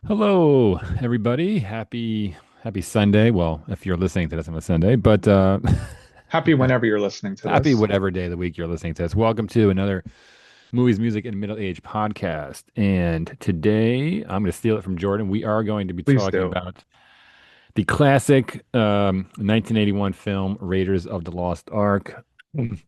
Hello, everybody. Happy Sunday. Well, if you're listening to this on a Sunday, but Happy whenever you're listening to happy this. whatever day of the week you're listening to this. Welcome to another movies, music, and middle age podcast. And today I'm going to steal it from Jordan. We are going to be Please talking do. about the classic 1981 film Raiders of the Lost Ark.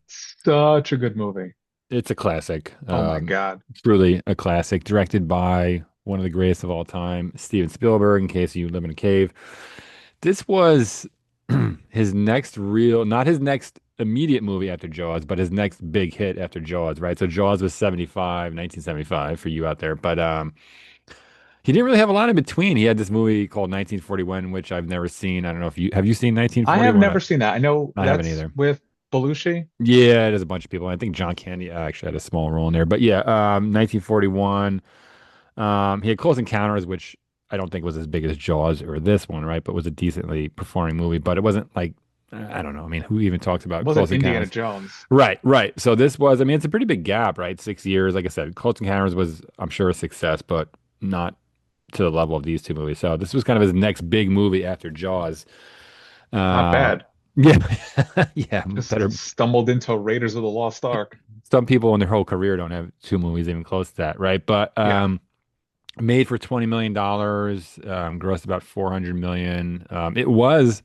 Such a good movie. It's a classic, Oh my God. truly a classic, directed by one of the greatest of all time, Steven Spielberg, in case you live in a cave. This was his next real, not his next immediate movie after Jaws, but his next big hit after Jaws, right? So Jaws was 1975 for you out there. But he didn't really have a lot in between. He had this movie called 1941, which I've never seen. I don't know if you have you seen I have 1941? never seen that. I know I haven't that's either. with Belushi. Yeah, there's a bunch of people. I think John Candy actually had a small role in there. But yeah, 1941. He had Close Encounters, which I don't think was as big as Jaws or this one, right? But was a decently performing movie. But it wasn't like I don't know. I mean, who even talks It about Close wasn't Indiana Encounters? Jones. Right, right. So this was, I mean, it's a pretty big gap, right? 6 years. Like I said, Close Encounters was, I'm sure, a success, but not to the level of these two movies. So this was kind of his next big movie after Jaws. Not Uh, bad. yeah, yeah, Just better. stumbled into Raiders of the Lost Ark. Some people in their whole career don't have two movies even close to that, right? But Yeah. made for $20 million, grossed about 400 million. It was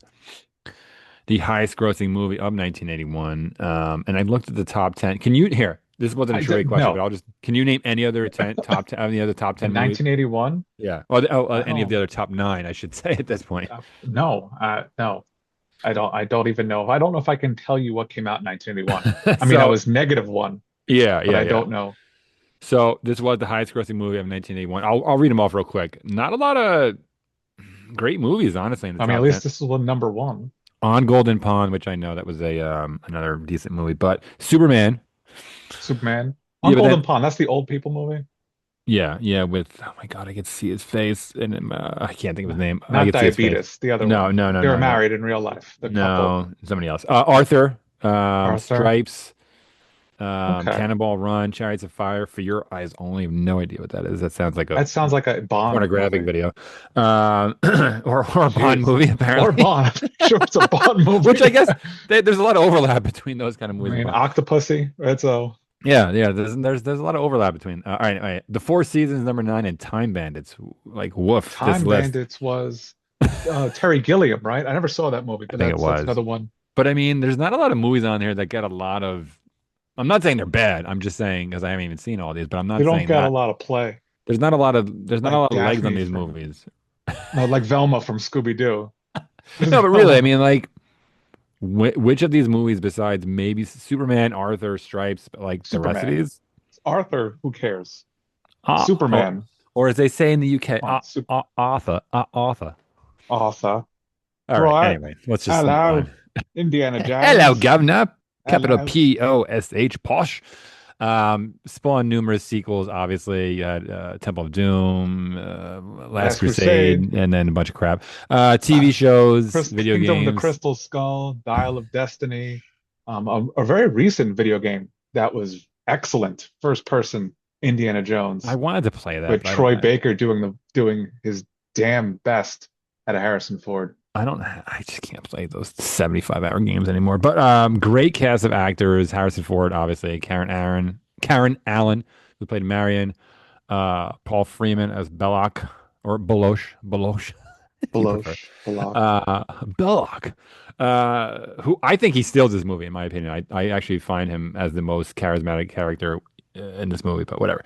the highest grossing movie of 1981. And I looked at the top 10. Can you here? This wasn't a trivia question, but No. I'll just can you name any other 10 top 10 any other top 10 In movies? 1981? Yeah. Or I any of don't the other top nine, I should say at this point. no. No. I don't even know. I don't know if I can tell you what came out in 1981. I mean, I So was negative one, yeah, but yeah, I yeah. don't know. So this was the highest grossing movie of 1981. I'll read them off real quick. Not a lot of great movies, honestly, in the I mean, at top 10. least this is one number one. On Golden Pond, which I know that was a another decent movie, but Superman. Superman. On Yeah, but Golden then Pond, that's the old people movie. yeah, yeah, with oh my God, I could see his face and I can't think of his name. I Not could see his face. Diabetes, the other No, one. no, no, They were no, no, married in real life, the couple. no, somebody else. Arthur, Arthur. Stripes, Okay. Cannonball Run, Chariots of Fire, For Your Eyes Only. I have no idea what that is. That sounds like a That sounds like a Bond pornographic movie. video, or a Bond Jeez. movie Or apparently. Bond. I'm sure it's a Bond Which movie. I guess there's a lot of overlap between those kind of I movies and mean, Bond. Octopussy. That's a Yeah, yeah. There's a lot of overlap between. All right. The Four Seasons, number nine, and Time Bandits. Like woof, this Time list. Bandits was Terry Gilliam, right? I never saw that movie, I but think it that's was. another one. But I mean, there's not a lot of movies on here that get a lot of. I'm not saying they're bad. I'm just saying because I haven't even seen all these. But I'm They not don't saying get a that lot of play, there's not a like lot of legs on Daphne these from movies. no, like Velma from Scooby Doo. No, but really, I Velma. mean, like, which of these movies besides maybe Superman, Arthur, Stripes, but like the rest of Superman. these, Arthur, who cares? uh, or, Superman. or as they say in the UK, Come on, Arthur, Arthur. Arthur. All right. Right. Anyway, let's just move Hello, on. Indiana Hello, Jones. Governor. Capital Hello. Posh, posh. Spawned numerous sequels, obviously. You had Temple of Doom, Last Last Crusade. Crusade, and then a bunch of crap. Uh, TV shows, video Kingdom of the games. Crystal Skull, Dial of Destiny. A very recent video game that was excellent. First person Indiana I Jones wanted to play that, with but I don't. Troy Baker doing his damn best at a Harrison Ford. I don't. I just can't play those 75-hour games anymore. But great cast of actors: Harrison Ford, obviously, Karen Allen, who played Marion, Paul Freeman as Belloc or Beloche, if you prefer. Belosh, Belloc. uh Belloc, who I think he steals this movie in my opinion. I actually find him as the most charismatic character in this movie, but whatever.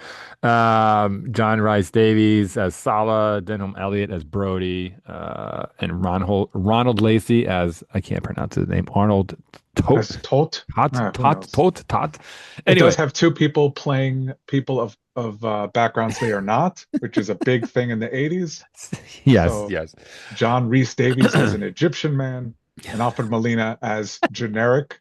John Rice Davies as Sala, Denholm Elliott as Brody, and Ronald Lacey as I can't pronounce his name. Arnold As Tote. Tote. Who knows? Tot. It Anyway, does have two people playing people of backgrounds they are not, which is a big thing in the 80s. yes, So yes. John Rhys Davies as an Egyptian man, and Alfred Molina as generic.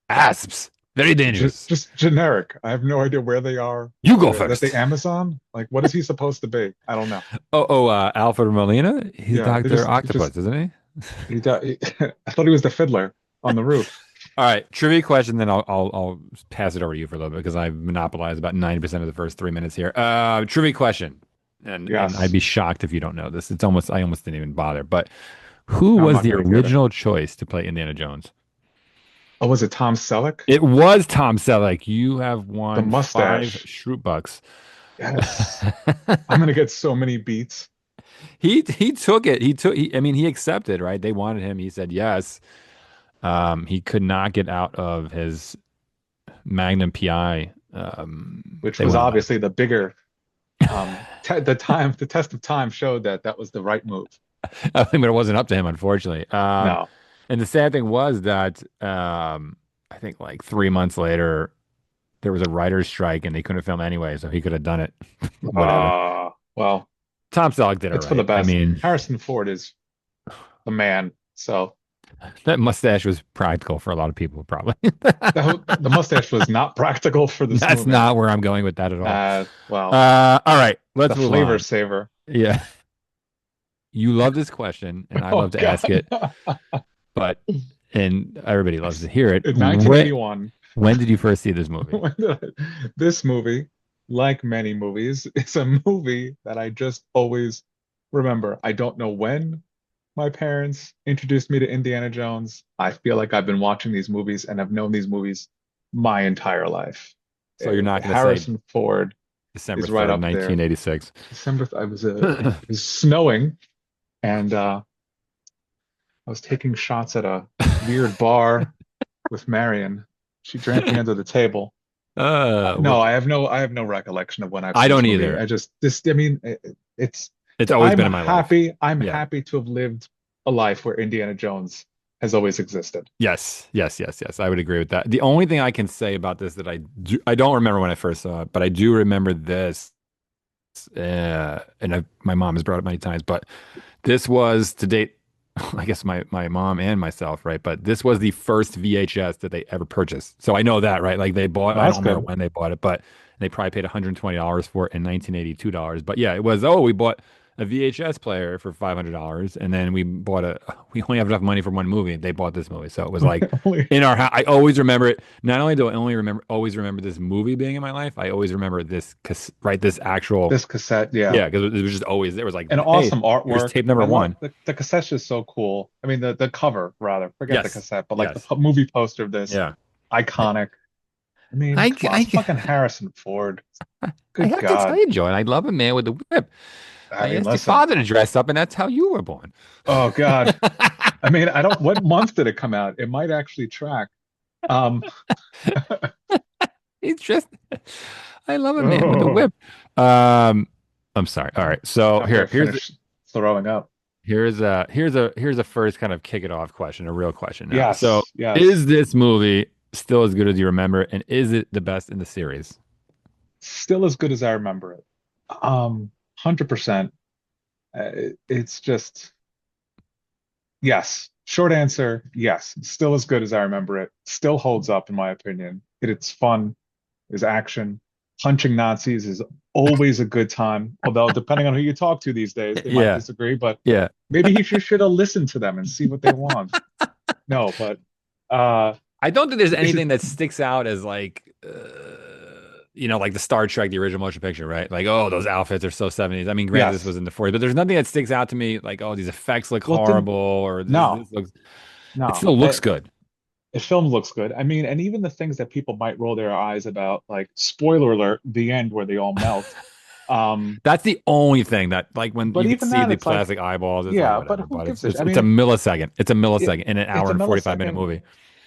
Asps. Very dangerous. Just generic. I have no idea where they are. You go Is that the first. Amazon? Like, what is he supposed to be? I don't know. Alfred Molina. He's Yeah, Doctor he just Octopus, isn't he? I thought he was the fiddler on the roof. All right, trivia question. Then I'll pass it over to you for a little bit because I've monopolized about 90% of the first 3 minutes here. Trivia question: and I'd Yes. be shocked if you don't know this. It's almost I almost didn't even bother. But who I'm was not the gonna get it. original choice to play Indiana Jones? Oh, was it Tom Selleck? It was Tom Selleck. You have The won five mustache. Shroot Bucks. Yes. I'm gonna get so many beats. He took it. I mean, he accepted, right? They wanted him. He said yes. He could not get out of his Magnum PI. Which They was wouldn't let obviously the bigger the test of time showed that that was the right move. him. I think, but it wasn't up to him, unfortunately. No. And the sad thing was that I think like 3 months later there was a writer's strike and they couldn't film anyway, so he could have done it. Whatever. Well, Tom Selleck did it it's for the right. I best. mean, Harrison Ford is the man. So that mustache was practical for a lot of people, probably. the mustache was not practical for this That's movie. not where I'm going with that at all. Well, All right, the let's move flavor on. saver. Yeah, you love this question, and I love Oh to ask God. it, but and everybody loves to hear it. In 1981, When did you first see this movie? this movie, like many movies, is a movie that I just always remember. I don't know when my parents introduced me to Indiana Jones. I feel like I've been watching these movies and have known these movies my entire life. So you're not going to say Harrison Ford December is right 3rd, up there. 1986. I was it was snowing and I was taking shots at a weird bar with Marion. She drank me under the table. No, What? I have no recollection of when I've I seen this don't movie. either. I mean, it's, It's always been in my life. I'm Yeah. happy to have lived a life where Indiana Jones has always existed. Yes, yes, yes, yes. I would agree with that. The only thing I can say about this that I don't remember when I first saw it, but I do remember this. My mom has brought it many times, but this was to date, I guess my mom and myself, right? But this was the first VHS that they ever purchased. So I know that, right? Like they bought, Well, I that's don't remember good. when they bought it, but they probably paid $120 for it in $1982. But yeah, it was, oh, we bought a VHS player for $500, and then we only have enough money for one movie. They bought this movie. So it was like in our house. I always remember it. Not only do I only remember always remember this movie being in my life, I always remember right, this actual, This cassette, yeah. yeah, because it was just always there was like, And hey, awesome here's artwork. tape number I love one. the cassette's just so cool. I mean, the cover rather. Forget the Yes. cassette, but like the Yes. movie poster of this, Yeah. iconic. I mean, I, come on, I, it's fucking Harrison Ford. I Good have to tell God. you, Joe, and I love a man with a whip. I I mean, asked your listen. father to dress up, and that's how you were born. Oh God. I mean, I don't, what month did it come out? It might actually track. Um, He's just, I love a man with a oh, whip. Um, I'm sorry. All right. So after I finish throwing up. here's a first kind of kick it off question, a real question now. So Yes, yes. is this movie still as good as you remember, and is it the best in the series? Still as good as I remember it. 100%. It's just, yes. Short answer, yes. Still as good as I remember it. Still holds up, in my opinion. It's fun, is action. Punching Nazis is always a good time. Although, depending on who you talk to these days, they might Yeah. disagree, but Yeah. maybe he should have listened to them and see what they want. No, but uh, I don't think there's is it anything that sticks out as like, like the Star Trek, the original motion picture, right? Like, oh, those outfits are so 70s. I mean, granted, this yes. was in the 40s, but there's nothing that sticks out to me like, oh, these effects look Well, then horrible, or no, this looks, it no. still looks good. The film looks good. I mean, and even the things that people might roll their eyes about, like spoiler alert, the end where they all melt. Um, That's the only thing that, like, when but you could even see that, the it's like, plastic eyeballs, it's like, yeah, but whatever, who but gives a shit? I it's a mean, millisecond. It's a millisecond in an it's hour a and 45-minute millisecond, movie.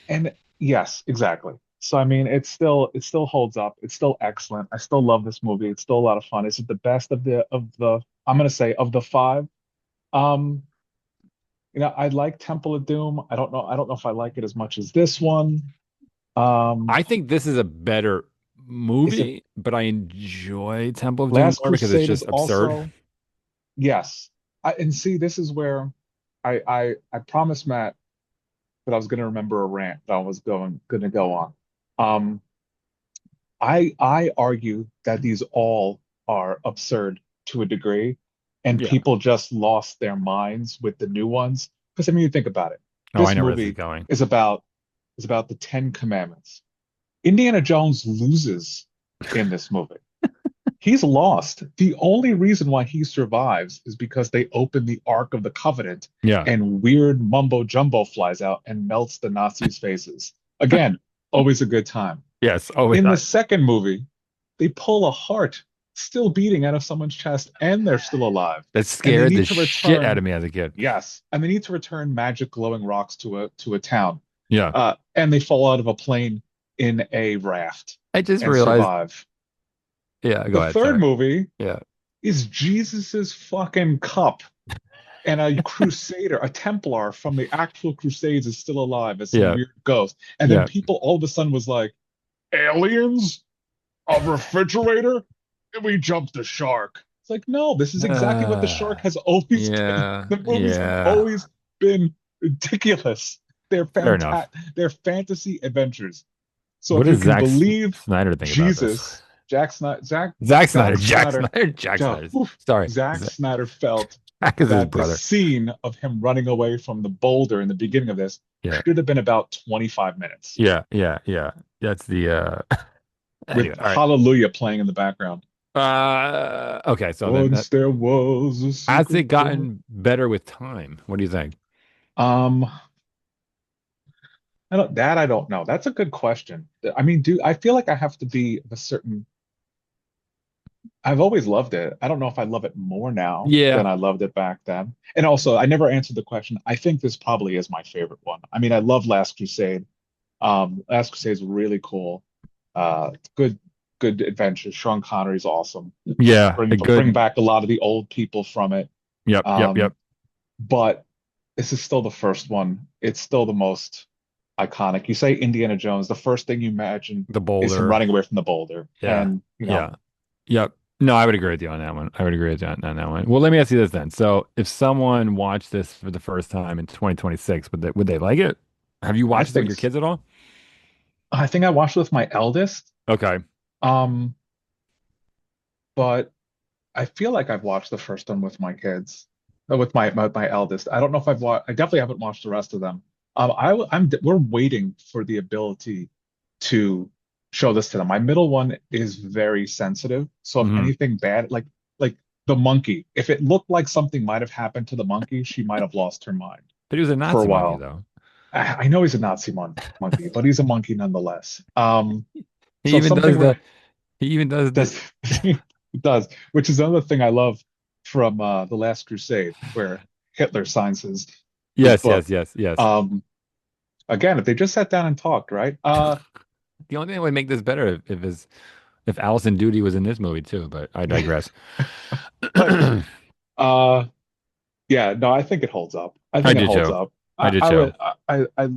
and yes, exactly. So I mean, it still holds up. It's still excellent. I still love this movie. It's still a lot of fun. Is it the best of the? I'm gonna say of the five. Um, I like Temple of Doom. I don't know if I like it as much as this one. Um, I think this is a better is it movie, but I enjoy Temple of Doom Last more because it's Crusade is just absurd. also yes. And see, this is where I promised Matt that I was going to remember a rant that I was going to go on. Um, I argue that these all are absurd to a degree, and Yeah. people just lost their minds with the new ones. Because I mean, you think about it. Oh, I This know where this is movie going. is about the Ten Commandments. Indiana Jones loses in this movie. He's lost. The only reason why he survives is because they open the Ark of the Covenant Yeah. and weird mumbo jumbo flies out and melts the Nazis' faces. Again, always a good time. Yes. Oh, In the yeah. second movie, they pull a heart still beating out of someone's chest and they're still alive. That And they scared the need to shit out return, of me as a kid. yes, and they need to return magic glowing rocks to a town. Yeah. And they fall out of a plane in a raft I just and realized. survive. Yeah. Go The ahead. third Sorry. movie Yeah. is Jesus's fucking cup, and a crusader, a Templar from the actual Crusades is still alive as some Yeah. weird ghost. And then Yeah. people all of a sudden was like, aliens? A refrigerator? And we jumped the shark. It's like, no, this is exactly what the shark Uh, has always been. yeah. The movies have Yeah. always been ridiculous. They're Fair enough. fantastic. They're fantasy adventures. So What if you does can believe Snyder think about this? Jesus, Jack Snyder, Zack Snyder. Zack Jack Snyder, Snyder. Jack Jack, Snyder. Sorry. Zack Snyder felt Jack is his that the brother. scene of him running away from the boulder in the beginning of this Yeah. should have been about 25 minutes Yeah. Yeah. Yeah. That's the with anyway, all right. Hallelujah playing in the background. Okay, so then that Once there was a has secret it door. gotten better with time? What do you think? Um, I don't know. That's a good question. I mean, do I feel like I have to be of a certain I've always loved it. I don't know if I love it more now Yeah. than I loved it back then. And also, I never answered the question. I think this probably is my favorite one. I mean, I love Last Crusade. Last Crusade is really cool. Good, good adventure. Sean Connery's awesome. Yeah. A Bring good. back a lot of the old people from it. Yep. Yep. Um, Yep. but this is still the first one. It's still the most iconic. You say Indiana Jones, the first thing you imagine The is him boulder. running away from the boulder. Yeah. And, Yeah. Yep. No, I would agree with you on that one. I would agree with you on that one. Well, let me ask you this then. So, if someone watched this for the first time in 2026, would they like it? Have you I watched this with think your kids at all? I think I watched it with my eldest. Okay. Um, but I feel like I've watched the first one with my kids, with my eldest. I don't know if I've watched. I definitely haven't watched the rest of them. We're waiting for the ability to show this to them. My middle one is very sensitive, so if Hmm. anything bad, like the monkey, if it looked like something might have happened to the monkey, she might have lost her mind But he was a for a Nazi monkey, while. though. I know he's a monkey, but he's a monkey nonetheless. He So if even something does were the. He even does the. does it does, which is another thing I love from The Last Crusade, where Hitler signs his Yes. Yes. book. Yes. Yes. Um, Again, if they just sat down and talked, right? The only thing that would make this better if Allison Duty was in this movie too. But I digress. But uh, yeah, no, I think it holds up. I I think it do holds too. up. I do I too. would I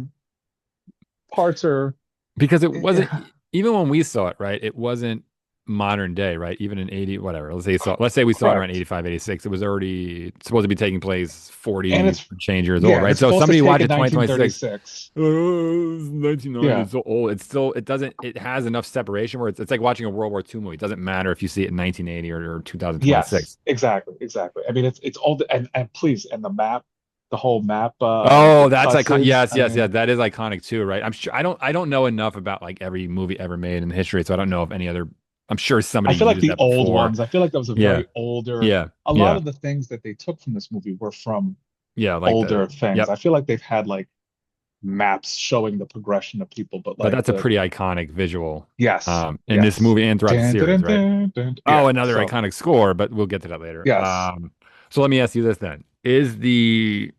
parts are Because it wasn't yeah, even when we saw it, right? It wasn't modern day, right? Even in 80, whatever. Let's say we saw it around correct. 85, 86. It was already supposed to be taking place And 40 it's change years old, yeah, right? it's So supposed to somebody take watch in it 2026. 1936. Oh, it's 1990. Yeah. It's so old. It has enough separation where it's like watching a World War II movie. It doesn't matter if you see it in 1980 or Yes, 2026. exactly, exactly. I mean, it's all and please, and the map, the whole map Oh, with the that's iconic. cusses. Yes, I yes, yes. mean, That is iconic too, right? I'm sure I don't know enough about like every movie ever made in history, so I don't know if any other I'm sure I somebody feel like used the that old before. ones. I feel like that was a Yeah. very older. Yeah. A lot Yeah. of the things that they took from this movie were from Yeah, like older the things. yep. I feel like they've had like maps showing the progression of people, but But like that's a pretty iconic visual yes, in this yes, movie and throughout the dun, dun, series, dun, right? dun, dun. Oh, Yeah. another So iconic score, but we'll get to that later. yes, So let me ask you this then. Is the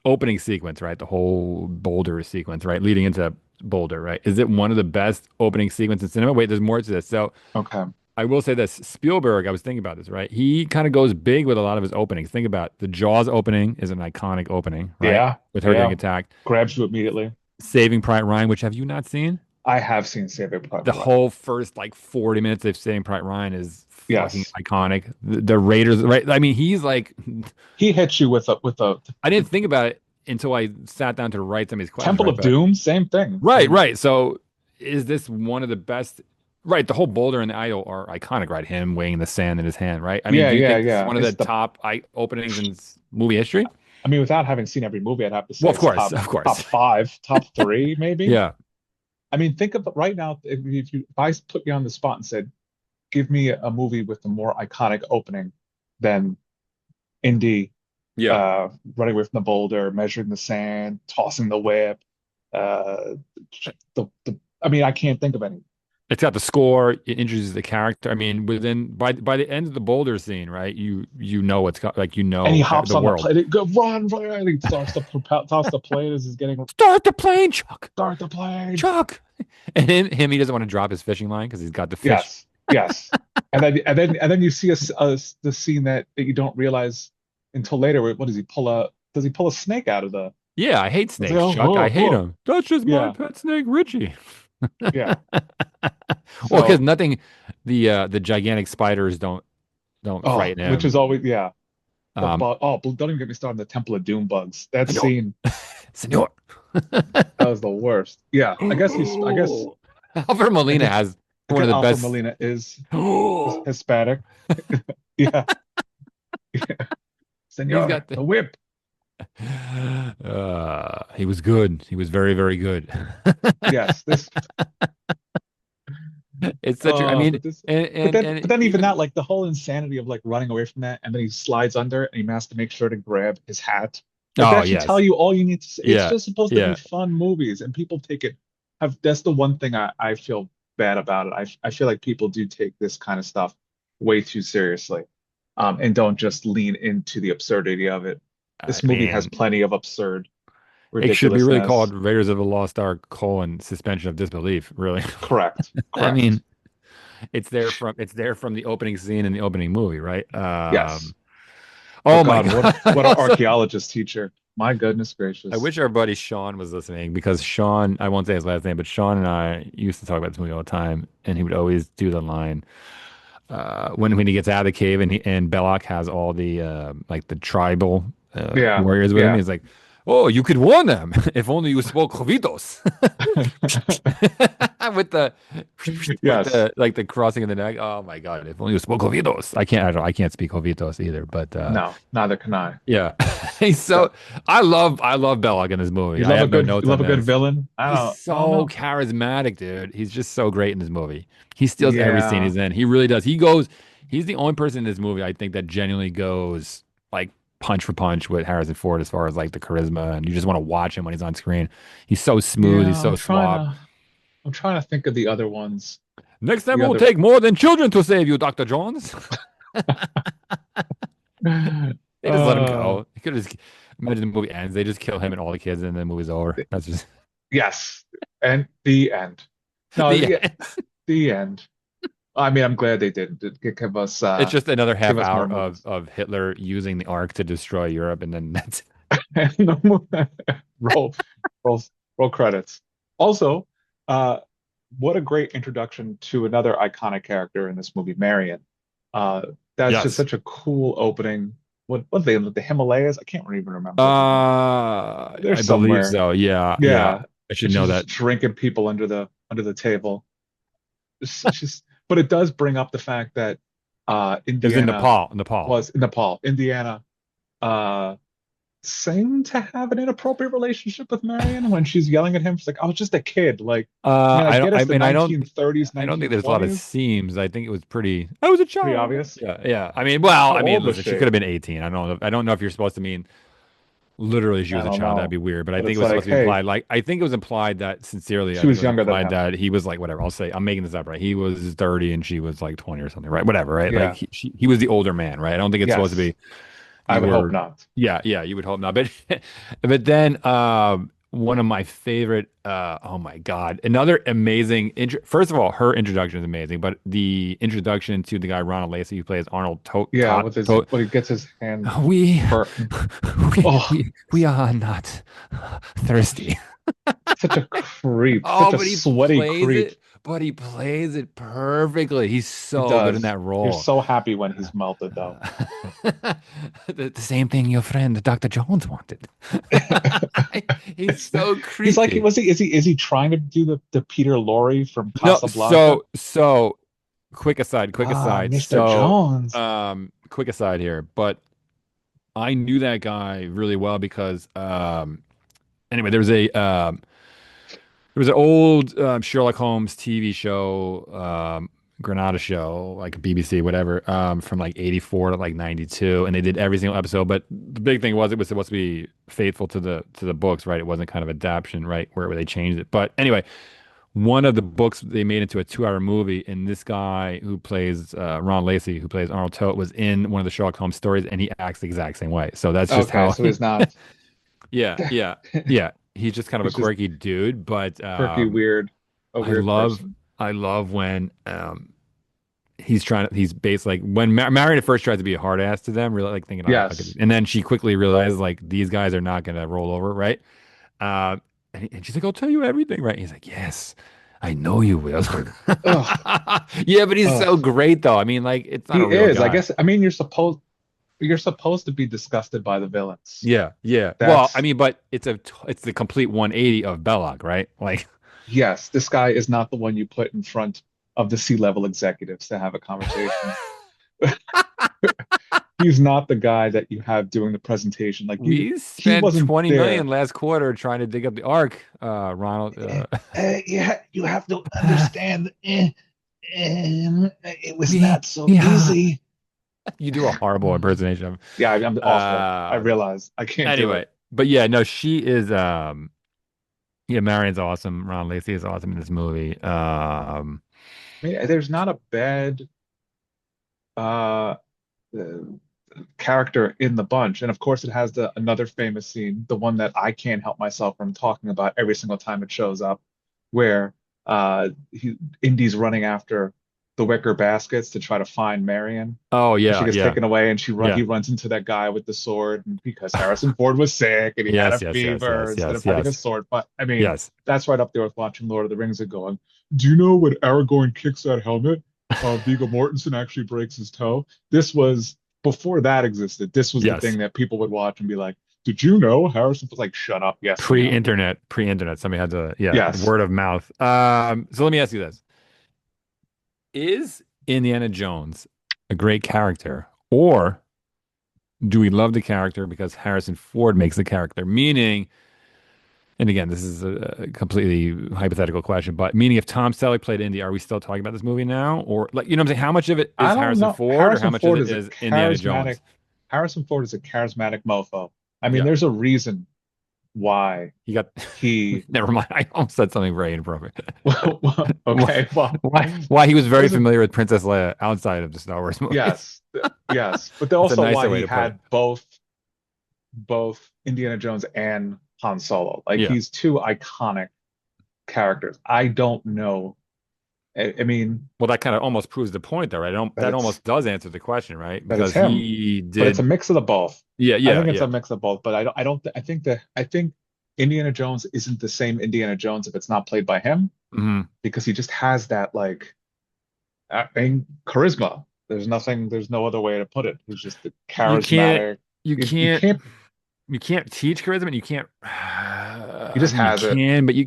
opening sequence, right? The whole Boulder sequence, right? Leading into Boulder, right? Is it one of the best opening sequences in cinema? Wait, there's more to this. So okay, I will say this, Spielberg, I was thinking about this, right? He kind of goes big with a lot of his openings. Think about the Jaws opening is an iconic opening, right? yeah, With her getting yeah, attacked. grabs you immediately. Saving Private Ryan, which have you not seen? I have seen Saving The Private Ryan. whole first like 40 minutes of Saving Private Ryan is fucking Yes, iconic. The Raiders, right? I mean, he's like, he hits you with a I didn't think about it until I sat down to write some of these questions, Temple right? of But Doom, same thing. I right, mean, right. So is this one of the best? Right, the whole boulder and the idol are iconic, right? Him weighing the sand in his hand, right? I mean, yeah, do you yeah, think this is yeah. one of the It's the top openings in movie history? I mean, without having seen every movie, I'd have to Well, say of it's course, of top course. five, top three, maybe. Yeah. I mean, think of right now, if I put you on the spot and said, give me a movie with a more iconic opening than Indy Yeah. running away from the boulder, measuring the sand, tossing the whip. Uh, I mean, I can't think of any. It's got the score, it introduces the character. I mean, within by the end of the boulder scene, right? You know what's like And he the hops on the world. plane. Go run, run! And he starts to propel, toss the plane as he's getting Start the plane, Chuck. start the plane. Chuck. And him, he doesn't want to drop his fishing line because he's got the fish. Yes, yes. And then you see the scene that you don't realize until later. What does he pull a? Does he pull a snake out of the? Yeah, I hate It's like, snakes, oh, Chuck. I hate oh, them. That's just my yeah, pet snake, Richie. yeah. Well, because So, nothing, the gigantic spiders don't frighten which is him. always, yeah. The Um, bug. Oh, don't even get me started on the Temple of Doom bugs. That Senor, scene, Senor. that was the worst. Yeah, I guess Alfred I Molina guess has I one guess of the Alfred best. Molina is Hispanic. Yeah, He's Senor, got the. the whip. He was good. He was very, very good. Yes, this. It's such a. I mean, But this. But and then even even that, like the whole insanity of like running away from that, and then he slides under and he has to make sure to grab his hat. Like oh that should tell yes, you all you need to say. It's yeah, just supposed to be yeah. fun movies, and people take it. Have That's the one thing I feel bad about it. I feel like people do take this kind of stuff way too seriously, and don't just lean into the absurdity of it. I This movie has mean, plenty of absurd it should be really ridiculousness. called Raiders of the Lost Ark: suspension of disbelief. Really, Correct, I correct. mean, it's there from the opening scene in the opening movie, right? Yes. Oh Oh my God, God! I what an also archaeologist teacher. My goodness I gracious. wish our buddy Sean was listening because Sean, I won't say his last name, but Sean and I used to talk about this movie all the time, and he would always do the line when he gets out of the cave and Belloc has all the like the tribal Yeah, warriors with him. yeah. He's like, "Oh, you could warn them if only you spoke Jovitos." with the with Yes. the like the crossing of the neck. Oh my God! If only you spoke Jovitos. I can't speak Jovitos either, but No, neither can I. yeah. He's So so I love Belloc in this movie. I have no you notes love on a good this. villain? He's I don't so know. charismatic, dude. He's just so great in this movie. He steals every scene Yeah. he's in. He really does. He's the only person in this movie I think that genuinely goes like punch for punch with Harrison Ford as far as like the charisma and you just want to watch him when he's on screen. He's so smooth, he's Yeah, so suave. I'm trying to think of the other ones. Next time The it will other take more than children to save you, Dr. Jones. They just let him uh go. He could just imagine the movie ends. They just kill him and all the kids, and the movie's over. That's just yes. And the end. No, the yeah, end. the end. I mean, I'm glad they did. It's just another half Give us hour more movies. of Hitler using the Ark to destroy Europe, and then that's Roll, roll, roll credits. Also, uh, what a great introduction to another iconic character in this movie, Marion. Uh, that's just yes. such a cool opening. What are they, the Himalayas? I can't even remember what they're in. They're I believe somewhere. so. Yeah, yeah. Yeah, I should and she's know just that. drinking people under the table. It's just, but it does bring up the fact that It was in Indiana Nepal. Nepal. was Nepal. Indiana uh, seemed to have an inappropriate relationship with Marion when she's yelling at him. She's like, "I was just a kid." Like, I mean, I I don't. get I us the mean, 1930s, I don't think there's a lot of 1920s. seams. I think it was pretty. I was a Pretty child. obvious. Yeah, yeah. I mean, well, How I mean, old was listen, she she? could have been 18. I don't know if you're supposed to mean literally she I was a don't child. That'd be know. weird. But I But think it's it was like, supposed to be hey, implied. Like, I think it was implied that sincerely. she I think it was was younger than implied him. that he was like whatever. I'll say I'm making this up, right? He was 30 and she was like 20 or something, right? Whatever, right? Like Yeah. he was the older man, right? I don't think it's supposed to Yes. be I you would hope were. not. Yeah, yeah. You would hope not. But but then one of my favorite. Oh my God, another amazing. First of all, her introduction is amazing, but the introduction to the guy Ronald Lacey who plays Arnold Yeah, Tot. with his To when he gets his hand we, burnt. we Oh, we are not thirsty. such a creep, such Oh, a but he sweaty plays creep. it, but he plays it perfectly. He's He so good in does. that You're role. so happy when he's melted, though. Uh, the same thing your friend Dr. Jones wanted. He's It's so he's like, creepy. is he trying to do the Peter Lorre from No, Casablanca? quick Ah, aside. Mr. Jones. Quick aside here, but I knew that guy really well because anyway, there was an old Sherlock Holmes TV show. Granada show, like BBC, whatever, from like 84 to like 92, and they did every single episode. But the big thing was it was supposed to be faithful to the books, right? It wasn't kind of adaptation, right, where they changed it. But anyway, one of the books they made into a 2 hour movie, and this guy who plays Ron Lacey, who plays Arnold Tote, was in one of the Sherlock Holmes stories, and he acts the exact same way. So that's just Okay, how. so he's not Yeah, yeah, yeah. He's just kind of a he's just quirky dude, but quirky, a I weird love person. I love when he's based like when Marion at first tries to be a hard ass to them, really like thinking I could, Yes. and then she quickly realizes like these guys are not gonna roll over, right? Uh, and she's like, I'll tell you everything, right? And he's like, yes, I know you will. Ugh, Yeah, but he's so ugh. great though. I mean, like it's not He a real is. I guy. guess, I mean, you're supposed to be disgusted by the villains. Yeah, yeah. Well, I That's mean, but it's the complete 180 of Belloc, right? Like, yes, this guy is not the one you put in front of the C-level executives to have a conversation. He's not the guy that you have doing the presentation. Like we he spent wasn't 20 million there. last quarter trying to dig up the Ark, Ronald. You have to understand. It was We not so yeah. easy. You do a horrible impersonation of Yeah, I'm awful. I him. realize I can't do Anyway, it. but yeah, no, she is yeah, Marion's awesome. Ron Lacey is awesome in this movie. I mean, there's not a bad uh, uh, character in the bunch, and of course, it has the another famous scene, the one that I can't help myself from talking about every single time it shows up, where Indy's running after the wicker baskets to try to find Marion. Oh And she yeah, gets yeah, taken away, and yeah. he runs into that guy with the sword, and because Harrison Ford was sick and he had a Yes, yes, yes, fever, yes, instead yes, of having a yes, sword. But I mean, yes. that's right up there with watching Lord of the Rings and going, "Do you know when Aragorn kicks that helmet? Viggo Mortensen actually breaks his toe." This was before that existed. This was the Yes. thing that people would watch and be like, "Did you know Harrison?" Was like, "Shut up, yes, we know." Pre-internet. Somebody had to, yeah, Yes, word of mouth. So let me ask you this. Is Indiana Jones a great character, or do we love the character because Harrison Ford makes the character? Meaning, and again, this is a completely hypothetical question, but meaning if Tom Selleck played Indy, are we still talking about this movie now? Or like, you know what I'm saying? How much of it I is don't Harrison know. Ford or how much of it is Indiana Jones? Harrison Ford is a charismatic mofo. I mean, Yeah. there's a reason why He got, he never mind. I almost said something very inappropriate. Why, okay, well, why he was very there's a familiar with Princess Leia outside of the Star Wars movies. yes, yes, but It's a also why nicer way he to put it. had both Indiana Jones and Han Solo. Like Yeah. he's two iconic characters. I don't know. I mean, Well, that kind of almost proves the point, though, right? that That it's almost does answer the question, right? that it's Because him, he but it's a did. mix of the both. Yeah, I yeah, think it's yeah. a mix of both, but I don't. I think Indiana Jones isn't the same Indiana Jones if it's not played by him Hmm. because he just has that like I mean, charisma. There's no other way to put it. He's just the You can't, charismatic. you You can't, can't, you can't teach charisma, and you can't. he I just mean, you has it. can, but you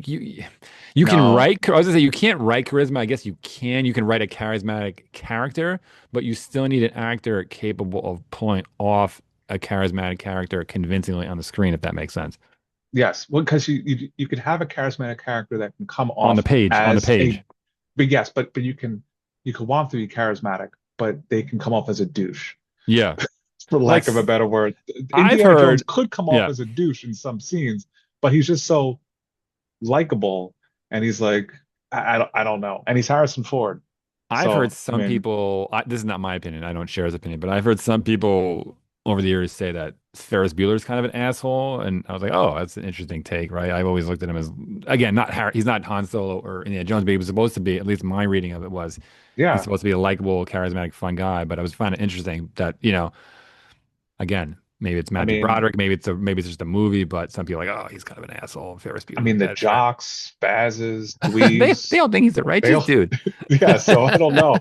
can No, write. I was gonna say you can't write charisma. I guess you can. You can write a charismatic character, but you still need an actor capable of pulling off a charismatic character convincingly on the screen, if that makes sense. yes. Well, because you could have a charismatic character that can come off On the as a, page. but yes, but you can want them to be charismatic, but they can come off as a douche, Yeah. for Like lack of a better word. I've Indiana Jones heard, could come off yeah, as a douche in some scenes, but he's just so likable, and he's like, I don't know, and he's Harrison Ford. I've heard So, I some mean, people, this is not my opinion, I don't share his opinion, but I've heard some people over the years say that Ferris Bueller is kind of an asshole. And I was like, oh, that's an interesting take, right? I've always looked at him as, again, not Harry, he's not Han Solo or Indiana Jones, but he was supposed to be, at least my reading of it was, he's yeah. supposed to be a likable, charismatic, fun guy. But I was finding it interesting that, again, maybe it's I Matthew mean, Broderick, maybe it's just a movie, but some people are like, oh, he's kind of an asshole. Ferris I Bueller's a mean the bad friend. jocks, spazzes, They dweebs, all think he's a they righteous all, dude. yeah. So I don't know.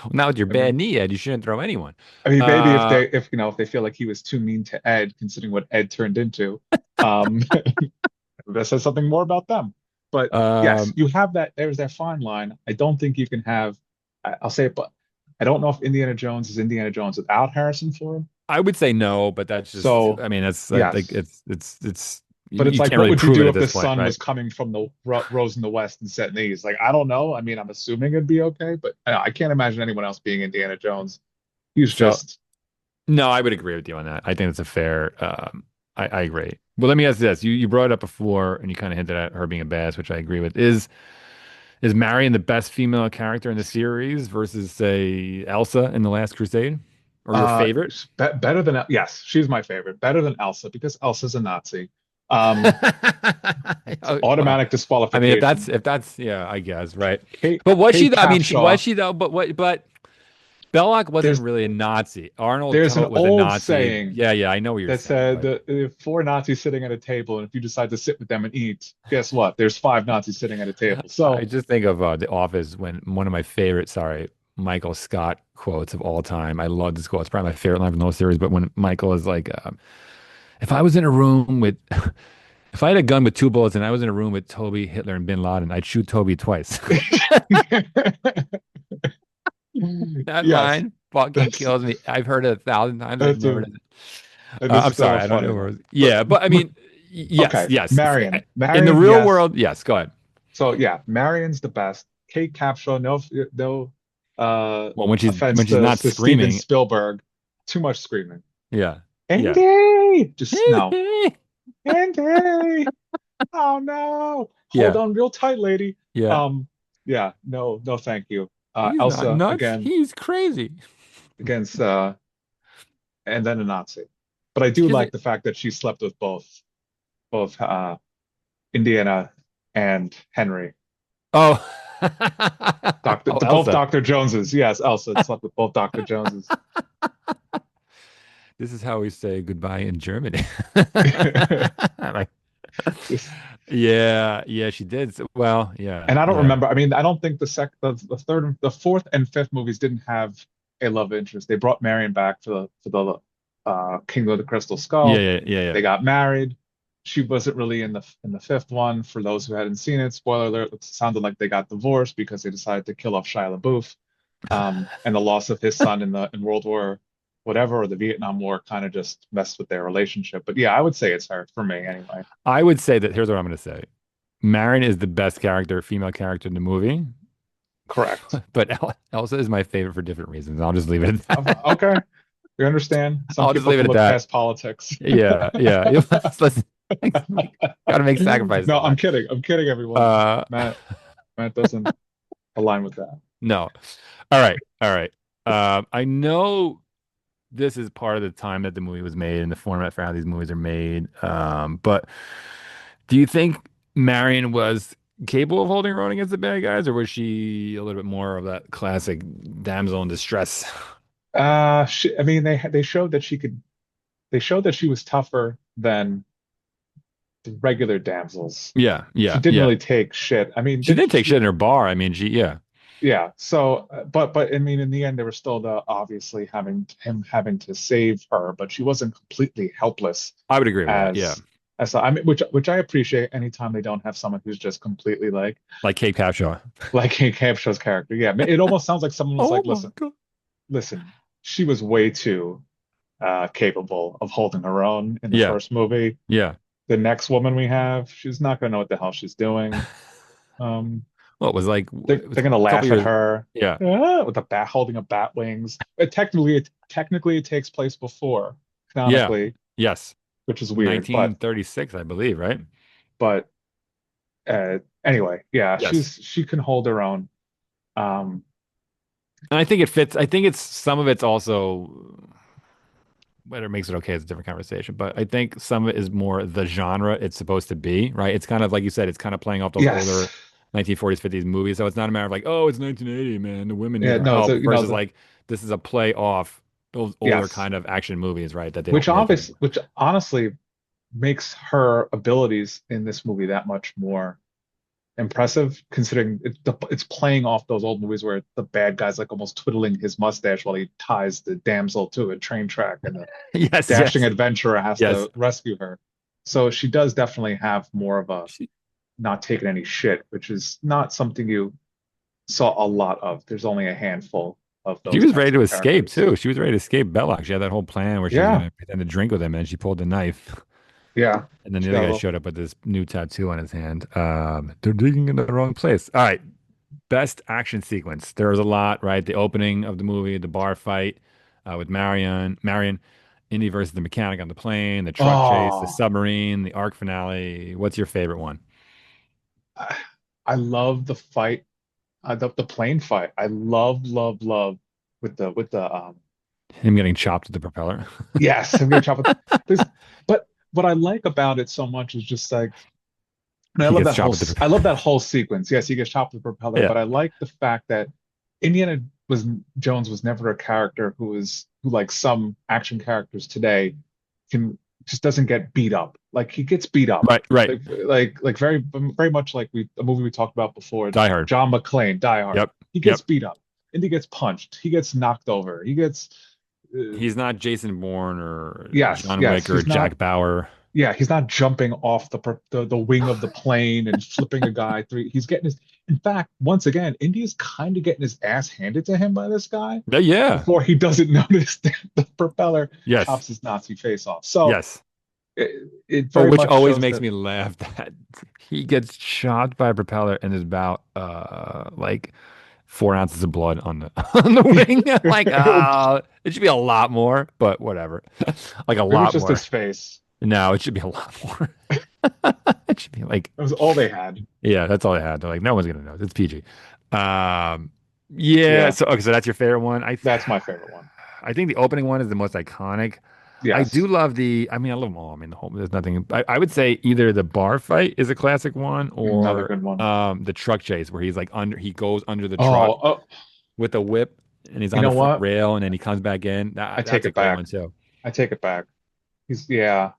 Well, now with your I bad mean, knee, Ed, you shouldn't throw anyone. maybe Uh, if if they feel like he was too mean to Ed, considering what Ed turned into, that says something more about them. But yes, um, you have that. There's that fine line. I don't think you can have. I'll say it, but I don't know if Indiana Jones is Indiana Jones without Harrison Ford. I would say no, but that's just, So I mean, that's like yes, it's But it's You like, can't what really would you prove it do at if the this point, sun right? was coming from the rose in the west and set in the east? Like, I don't know. I mean, I'm assuming it'd be okay, but I can't imagine anyone else being Indiana Jones. He's So just no, I would agree with you on that. I think it's a fair. I agree. Well, let me ask this: you brought it up before, and you kind of hinted at her being a badass, which I agree with. Is Marion the best female character in the series versus, say, Elsa in The Last Crusade, or your favorite? better than yes, she's my favorite. Better than Elsa because Elsa's a Nazi. Um, Oh, well, automatic I mean, disqualification. if that's yeah, I guess right. Kate But was she? Kate I mean, she was Capshaw. she though? But what? But Belloc wasn't There's really a Nazi. Arnold there's an Tote was a old Nazi. saying Yeah, yeah, I know what you're that saying, said but that if four Nazis sitting at a table, and if you decide to sit with them and eat, guess what? There's five Nazis sitting at a table. I So just think of The Office when one of my favorite, sorry, Michael Scott quotes of all time. I love this quote. It's probably my favorite line from the whole series. But when Michael is like, if I was in a room with, if I had a gun with two bullets and I was in a room with Toby, Hitler, and Bin Laden, I'd shoot Toby twice. That yes, line fucking that's kills me. I've heard it 1,000 times. I that's never a did. it is I'm still sorry. a I don't funny know where it line. was. But Yeah, but I but mean, yes, okay, yes. Marion. In the Marion, real yes. world, yes. Go ahead. So yeah, Marion's the best. Kate Capshaw, no Well, when offense she's not to Steven screaming, Spielberg, too much screaming. yeah, yeah. Andy! Just no. Andy! Oh no! Hold Yeah, on real tight, lady. yeah. Um, yeah, no, thank you. He's not Elsa nuts. again He's crazy. against and then a Nazi. But I It's do because like the fact that she slept with both Indiana and Henry. oh, Doctor oh, both Elsa. Dr. Joneses. Yes, Elsa slept with both Dr. Joneses. This is how we say goodbye in Germany. Like, Just yeah, yeah, she did. Well, yeah, and I don't yeah, remember. I mean, I don't think the third, the fourth, and fifth movies didn't have a love interest. They brought Marion back for the King of the Crystal yeah, Skull. yeah, yeah, yeah. They got married. She wasn't really in the fifth one. For those who hadn't seen it, spoiler alert, it sounded like they got divorced because they decided to kill off Shia LaBeouf. And the loss of his son in World War whatever or the Vietnam War kind of just messed with their relationship. But yeah, I would say it's her for me anyway. I would say that here's what I'm going to say. Marin is the best character, female character in the movie, Correct. but Elsa is my favorite for different reasons. I'll just leave it at that. Okay, we understand. Some I'll just people leave it can at look that. past politics. Yeah, yeah. Gotta make sacrifices No, I'm sometimes. kidding. I'm kidding, everyone. Uh, Matt doesn't align with that. no. All right, all right. I know this is part of the time that the movie was made and the format for how these movies are made. But do you think Marion was capable of holding her own against the bad guys, or was she a little bit more of that classic damsel in distress? I mean, they showed that she could. They showed that she was tougher than the regular damsels. Yeah, She yeah, didn't yeah. really take shit. I mean, She did did take shit she? in her bar. I mean, yeah, Yeah. So, but I mean, in the end, they were still obviously having to save her, but she wasn't completely helpless I would agree with that. Yeah, as I mean, which I appreciate anytime they don't have someone who's just completely like Kate Capshaw. like Kate Capshaw's character. Yeah, it almost sounds like someone was Oh like, my God. listen, she was way too capable of holding her own in the Yeah, first movie. yeah. The next woman we have, she's not gonna know what the hell she's doing. Um, Well, it was like it was they're gonna a couple laugh at years. her Yeah, with a bat holding a bat wings. But technically it takes place before yeah, canonically, yes. which is weird. 1936, I believe, right? But anyway, yeah, Yes. she can hold her own. Um, And I think it fits. I think it's some of it's also whether it makes it okay is a different conversation. But I think some of it is more the genre it's supposed to be, right? It's kind of like you said, it's kind of playing off those yes, older 1940s, 50s movies. So it's not a matter of like, oh, it's 1980, man. The women need yeah, our no, help the versus like this is a play off those older yes, kind of action movies, right? That they don't make anymore. which honestly makes her abilities in this movie that much more impressive considering it's playing off those old movies where the bad guy's like almost twiddling his mustache while he ties the damsel to a train track and the Yes, dashing yes, adventurer has yes. to rescue her. So she does definitely have more of a She, not taking any shit, which is not something you saw a lot of. There's only a handful of she those was types ready to of escape characters. too. She was ready to escape Belloc. She had that whole plan where she was Yeah. gonna pretend to drink with him, and she pulled the knife. Yeah. And then the She other got a guy little. showed up with this new tattoo on his hand. They're digging in the wrong place. All right, best action sequence. There was a lot, right? The opening of the movie, the bar fight with Marion, Indy versus the mechanic on the plane, the truck chase, the Oh, submarine, the arc finale. What's your favorite one? I, I love the fight, the plane fight. I love with the Him getting chopped with the propeller. yes, I'm gonna chop with this. But what I like about it so much is just like and He gets chopped with the I love propeller. that whole sequence. Yes, he gets chopped with the propeller, Yeah. but I like the fact that Indiana was Jones was never a character who like some action characters today can just doesn't get beat up. Like he gets beat up. Right, right. Like very much like we a movie we talked about before, Die Hard. John McClane, Die Hard. Yep. He gets Yep. beat up. And he gets punched. He gets knocked over. He gets He's not Jason Bourne or yes, John yes. Wick or He's not Jack Bauer. yeah, he's not jumping off the wing of the plane and flipping a guy through. He's getting his. In fact, once again, India's kind of getting his ass handed to him by this guy Yeah. before he doesn't notice that the propeller Yes. chops his Nazi face off. So Yes. it Oh, very which much always shows makes that me laugh that he gets shot by a propeller and there's about like 4 ounces of blood on the on the wing. Like, it it should be a lot more, but whatever. Like a was lot just more. his face. No, it should be a lot more. It should be like, That was all they had. yeah, that's all I had. They're like, no one's gonna know. It's PG. Um, yeah. Yeah, So okay, so that's your favorite one. that's my favorite one. I think the opening one is the most iconic. I do Yes, love I mean, I love them all. I mean, the whole, there's nothing. I would say either the bar fight is a classic one another or good one. the truck chase where he's like he goes under the truck Oh, with a whip and he's you on the know front what? rail and then he comes back in. I take That's a it great back. one too. I take it back. He's yeah.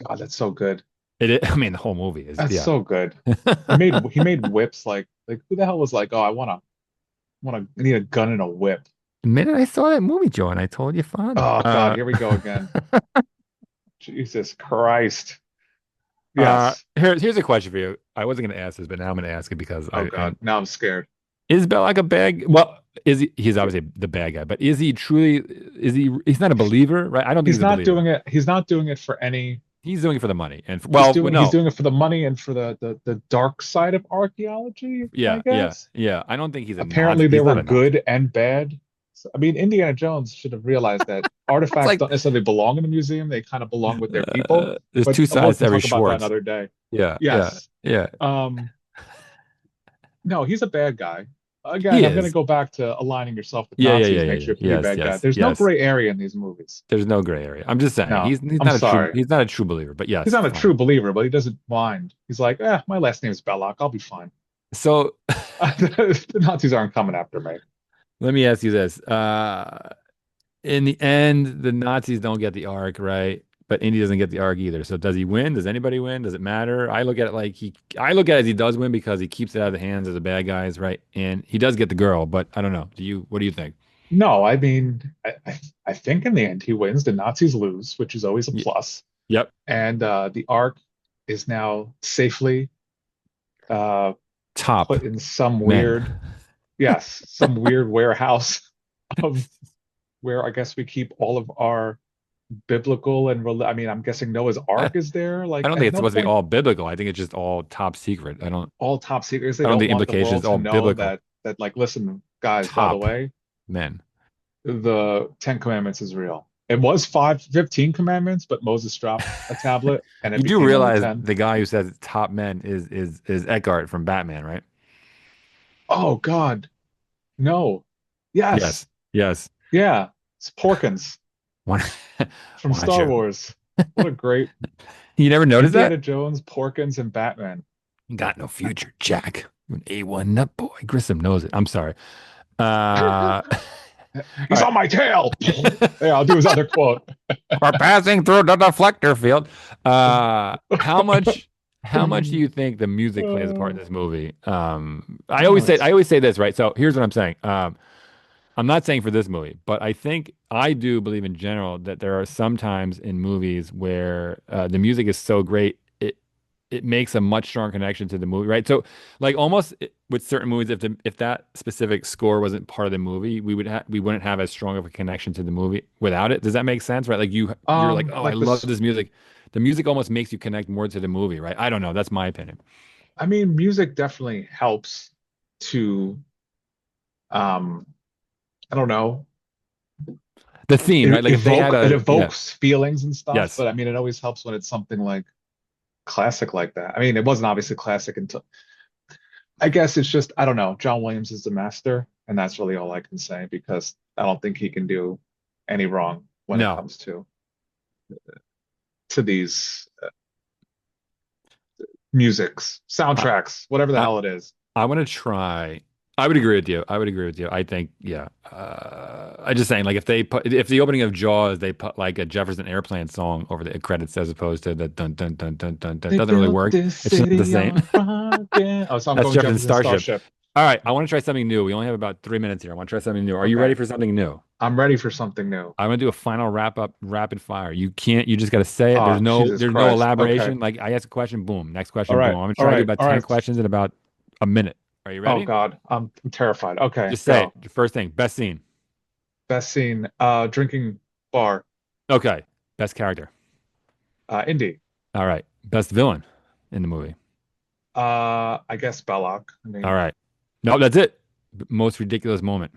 God, that's so good. I mean, the whole movie is, That's yeah. so good. He made whips like who the hell was like, oh, I need a gun and a whip. The minute I saw that movie, Joe, and I told your father. Oh God, here we go again. Jesus Christ. Yes. Here's a question for you. I wasn't going to ask this, but now I'm going to ask it because Oh God. Now I'm scared. is Belloc a bad? Well, is he's obviously the bad guy, but is he truly? He's not a believer, right? I don't think he's a believer. He's not doing it for any He's doing it for the money, and well, he's no, doing it for the money and for the dark side of archaeology, I yeah, yeah, guess. yeah. I don't think he's a Nazi. Apparently He's there were not a Nazi. good and bad. I mean, Indiana Jones should have realized that It's artifacts like don't necessarily belong in a museum. They kind of belong with their people. there's But two we sides to can every talk about that Schwartz. another day. Yeah, yeah, Yes. yeah. Um, no, he's a bad guy. He Again, I'm going to is. go back to aligning yourself with Yeah, yeah, yeah, Nazis yeah, makes yeah. you a pretty Yes, bad guy. yes, There's no yes. gray area in these movies. There's no gray area. I'm just saying No, he's I'm not a true sorry. he's not a true believer. But He's yes, not a fine. true believer, but he doesn't mind. He's like, my last name is Belloc. I'll be fine. So The Nazis aren't coming after me. let me ask you this. In the end, the Nazis don't get the Ark, right? But Indy doesn't get the Ark either. So does he win? Does anybody win? Does it matter? I look at it as he does win because he keeps it out of the hands of the bad guys, right? And he does get the girl, but I don't know. What do you think? No, I mean, I think in the end he wins. The Nazis lose, which is always a Y plus. Yep. And the Ark is now safely uh, Top put in some men. weird, yes, some weird warehouse of where I guess we keep all of our biblical and I mean, I'm guessing Noah's I, Ark is there. I Like don't think at it's no supposed to be point all biblical. I think it's just all top secret. all top secrets. They I don't don't think want the implication is world to all know biblical. that like, listen, guys, by the Top way, men. the Ten Commandments is real. It was 15 commandments, but Moses dropped a tablet and it You do became only realize 10. the guy who says top men is Eckhart from Batman, right? Oh God, no. Yes. Yes. Yes. Yeah. It's Porkins Why, from why don't Star you? Wars. What a great You never noticed that? Indiana Jones, Porkins, and Batman. Got no future, Jack. You're an A1 nut boy. Grissom knows it. I'm sorry. Uh, all He's right. on my tail. Yeah, I'll do his other quote. We're passing through the deflector field. How much do you think the music plays a part in Uh, this movie? oh, I it's always say this, right? So here's what I'm saying. I'm not saying for this movie, but I do believe in general that there are some times in movies where the music is so great it makes a much stronger connection to the movie, right? So, like almost with certain movies, if that specific score wasn't part of the movie, we wouldn't have as strong of a connection to the movie without it. Does that make sense, right? Like you're like, oh, I Like love this, this music. The music almost makes you connect more to the movie, right? I don't know. That's my opinion. I mean, music definitely helps to, um, I don't know, The theme, right? Like if they had it a yeah, evokes feelings and stuff, yes, but I mean, it always helps when it's something like classic like that. I mean, it wasn't obviously classic until I guess it's just I don't know. John Williams is the master, and that's really all I can say because I don't think he can do any wrong when it no. comes to these musics, I, soundtracks, whatever the I hell it is. I want to try. I would agree with you. I would agree with you. I think, yeah. I just saying, like, if the opening of Jaws, they put like a Jefferson Airplane song over the credits as opposed to the dun dun dun dun dun dun, They doesn't really built work. this It's just not the city same. on rock. Yeah. Oh, so I'm That's going Jefferson Jefferson Starship. Starship. All right, I want to try something new. We only have about 3 minutes here. I want to try something new. Are you ready Okay, for something new? I'm ready for something new. I'm gonna do a final wrap up, rapid fire. You can't. You just got to say it. Oh, Jesus There's no Christ. Okay. elaboration. Like I ask a question, boom. Next All question, boom. right. I'm gonna All try to do right. about All 10 right. questions in about a minute. Are you Oh ready? God, I'm terrified. Okay, Just say go. it. First thing, best scene. Best scene, drinking bar, Okay. Best character. Indy. All right. Best villain in the movie. I guess Belloc. I All mean, right. No, that's it. Most ridiculous moment.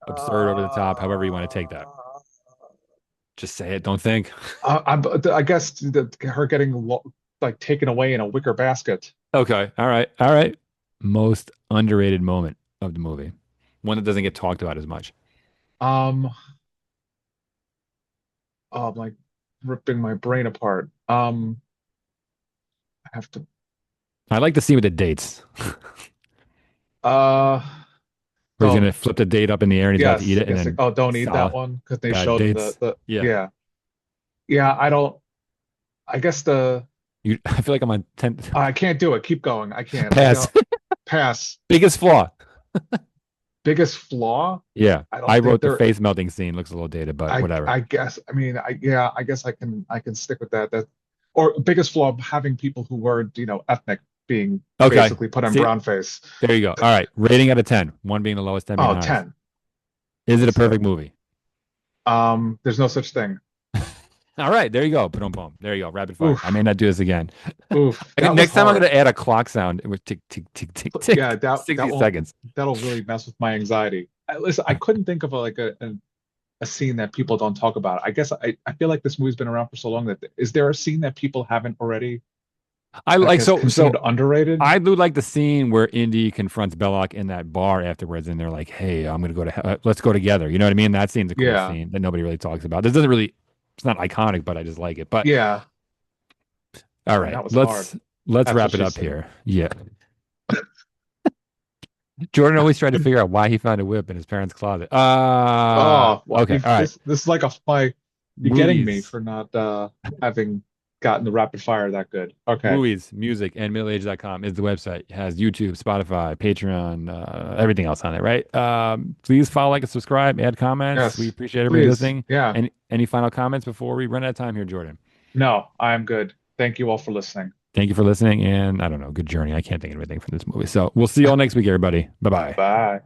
Absurd over the top, uh, however you want to take that. Just say it. Don't think. I guess her getting like taken away in a wicker basket. Okay. All right. All right. Most underrated moment of the movie. One that doesn't get talked about as much. Um, oh, I'm like ripping my brain apart. I have to. I like the scene with the dates Uh, where he's going so to flip the date up in the air and he's about to eat yes, it and yes. then Oh, don't eat that solid one because they bad showed dates. the Yeah. yeah, yeah. I don't. I guess I feel like I'm on 10 I can't do it. Keep going. I can't. I pass. don't pass. Biggest flaw. Biggest flaw? Yeah. I I don't think wrote the there. face melting scene. Looks a little dated, but whatever. I guess. I mean, I yeah. I guess I can stick with that. That or biggest flaw having people who were ethnic being Okay. basically put on See, brown face. there you go. All right. Rating out of 10. One being the lowest, 10 being Oh, the highest. 10. Is it a That's perfect movie? there's no such thing. All right. There you go. Boom, boom. There you go. Rapid fire. I may Oof, not do this again. oof. Okay, That was next time I'm going hard. to add a clock sound with tick, tick, tick, tick, Yeah, tick. that 60 won't seconds. that'll really mess with my anxiety. Listen, I couldn't think of a scene that people don't talk about. I guess I feel like this movie's been around for so long that is there a scene that people haven't already, I I like guess, so considered underrated? I do like the scene where Indy confronts Belloc in that bar afterwards, and they're like, "Hey, I'm gonna go to let's go together." You know what I mean? That scene's a cool Yeah, scene that nobody really talks about. This doesn't really, it's not iconic, but I just like it. But yeah. all Man, right, that was hard. let's That's what wrap it she up said. here. Yeah, Jordan always tried to figure out why he found a whip in his parents' closet. Oh, well, Okay, all right. this is like a my you're getting me Movies, for not having gotten the rapid fire that good. Okay. movies, music, and middleage.com is the website. It has YouTube, Spotify, Patreon, everything else on it, right? Please follow, like, and subscribe, add comments. We Yes. appreciate everybody Please. listening. Yeah. And any final comments before we run out of time here, Jordan? No, I'm good. Thank you all for listening. Thank you for listening, and I don't know, good journey. I can't think of anything from this movie. So we'll see you all next week, everybody. Bye bye. Bye.